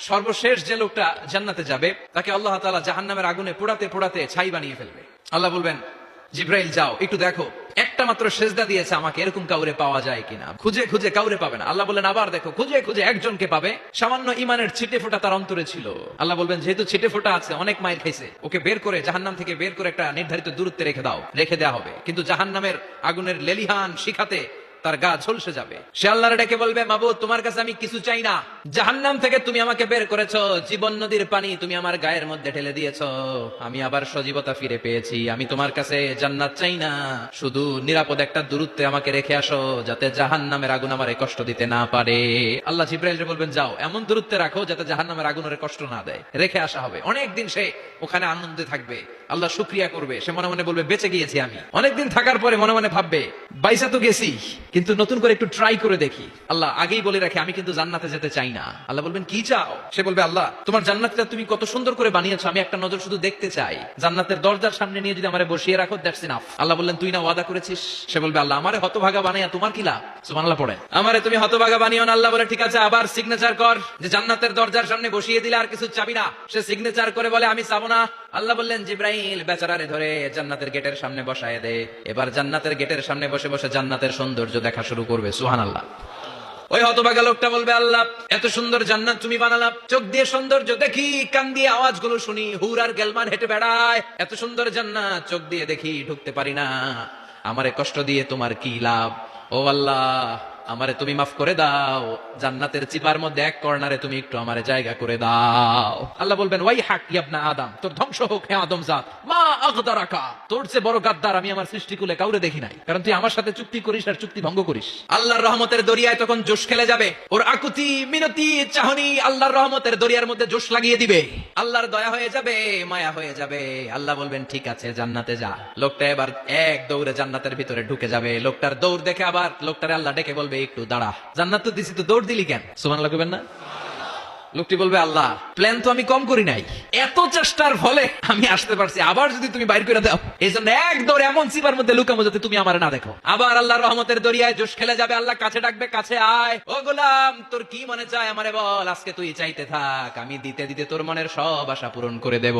সর্বশেষ যে লোকটা জান্নাতে যাবে তাকে আল্লাহ তাআলা জাহান্নামের আগুনে পোড়াতে পোড়াতে ছাই বানিয়ে ফেলবে। আল্লাহ বলবেন, জিব্রাইল যাও একটু দেখো, একটা মাত্র সেজদা দিয়েছে আমাকে, এরকম কাউরে পাওয়া যায় কিনা। খুঁজে খুঁজে কাউরে পাবে না। আল্লাহ বললেন আবার দেখো, খুঁজে খুঁজে একজনকে পাবে, সামান্য ইমানের ছিটে ফোঁটা তার অন্তরে ছিল। আল্লাহ বলবেন যেহেতু ছিটে ফোঁটা আছে, অনেক মায়ের খাইছে, ওকে বের করে জাহান্নাম থেকে বের করে একটা নির্ধারিত দূরত্বে রেখে দাও, রেখে দেওয়া হবে। কিন্তু জাহান্নামের আগুনের লেলিহান শিখাতে তার গা ঝলসে যাবে। সে আল্লাহর ডেকে বলবে, মাবুদ তোমার কাছে আমি কিছু চাই না, জাহান্নাম থেকে তুমি আমাকে বের করেছো, জীবন নদীর পানি তুমি আমার গায়ের মধ্যে ঢেলে দিয়েছো, আমি আবার সজীবতা ফিরে পেয়েছি, আমি তোমার কাছে জান্নাত চাই না, শুধু নিরাপদ একটা দূরত্বে আমাকে রেখে আসো, যাতে জাহান্নামের আগুন আমারে কষ্ট দিতে না পারে। আল্লাহ জিব্রাইলকে বলবেন যাও এমন দূরত্বে রাখো যাতে জাহান্নামের আগুনের কষ্ট না দেয়, রেখে আসা হবে। অনেকদিন সে ওখানে আনন্দে থাকবে, আল্লাহ শুকরিয়া করবে, সে মনে মনে বলবে বেঁচে গিয়েছি আমি। অনেকদিন থাকার পরে মনে মনে ভাববে বাইসা তো গেছি, কিন্তু নতুন করে একটু ট্রাই করে দেখি। আল্লাহ আগেই বলে রাখে আমি কিন্তু জান্নাতে যেতে চাই না। আল্লাহ বলবেন কি চাও? সে বলবে আল্লাহ তোমার জান্নাতটা তুমি কত সুন্দর করে বানিয়েছো, আমি একটা নজর শুধু দেখতে চাই, জান্নাতের দরজার সামনে নিয়ে যদি আমারে বসিয়ে রাখো, দ্যাটস ইনাফ। আল্লাহ বললেন তুই না ওয়াদা করেছিস। সে বলবে আল্লাহ আমারে হতভাগা বানাইয়া তোমার কি লাভ? সুবহানাল্লাহ পড়ে, আমারে তুমি হতভাগা বানিও না। আল্লাহ বলে ঠিক আছে, আবার সিগনেচার কর যে জান্নাতের দরজার সামনে বসিয়ে দিলে আর কিছু চাবি না। সে সিগনেচার করে বলে আমি চাবো না। আল্লাহ বললেন জিব্রাইল বেচারারে ধরে জান্নাতের গেটের সামনে বসায় দে, এবার জান্নাতের গেটের সামনে বসে বসে জান্নাতের সৌন্দর্য দেখা শুরু করবে। সুবহানাল্লাহ। ওই হতভাগা লোকটা বলবে আল্লাহ এত সুন্দর জান্নাত তুমি বানালাম, চোখ দিয়ে সৌন্দর্য দেখি, কান দিয়ে আওয়াজগুলো শুনি, হুর আর গেলমান হেঁটে বেড়ায়, এত সুন্দর জান্নাত চোখ দিয়ে দেখি, ঢুকতে পারি না, আমারে কষ্ট দিয়ে তোমার কি লাভ? ও আল্লাহ আমারে তুমি মাফ করে দাও, জান্নাতের চিপার মধ্যে এক কর্নারে তুমি একটু আমারে জায়গা করে দাও। আল্লাহ বলবেন ওয়াই হাক ইবনা আদম, তোর ধ্বংস হোক হে আদম জাত, মা আগদারাকা, তোর চেয়ে বড় গাদ্দার আমি আমার সৃষ্টিকুলে কাউরে দেখি নাই, কারণ তুই আমার সাথে চুক্তি করিস আর চুক্তি ভঙ্গ করিস। আল্লাহর রহমতের দরিয়ায় তখন জোশ খেলে যাবে, ওর আকুতি মিনতি চাহনি আল্লাহর রহমতের দরিয়ার মধ্যে জোশ লাগিয়ে দিবে, আল্লাহর দয়া হয়ে যাবে, মায়া হয়ে যাবে। আল্লাহ বলবেন ঠিক আছে জান্নাতে যা। লোকটা এবার এক দৌড়ে জান্নাতের ভিতরে ঢুকে যাবে। লোকটার দৌড় দেখে আবার লোকটারে আল্লাহ ডেকে বলবে একটু দাঁড়া, জান্নাত তো দিছি, তো দৌড় দিলি কেন? সুবহানাল্লাহ কইবেন না? লোকটি বলবে আল্লাহ প্ল্যান তো আমি কম করি নাই, এত চেষ্টার ফলে আমি আসতে পারছি, আবার যদি তুমি বাইর করে দাও, এই জন্য এক দৌড় এমন সিপার মধ্যে লুকাবো যাতে তুমি আমার না দেখো। আবার আল্লাহর রহমতের দরিয়ায় জোশ খেলে যাবে। আল্লাহ কাছে ডাকবে, কাছে আয়, ও গোলাম তোর কি মনে চায় আমারে বল, আজকে তুই চাইতে থাক, আমি দিতে দিতে তোর মনের সব আশা পূরণ করে দেব।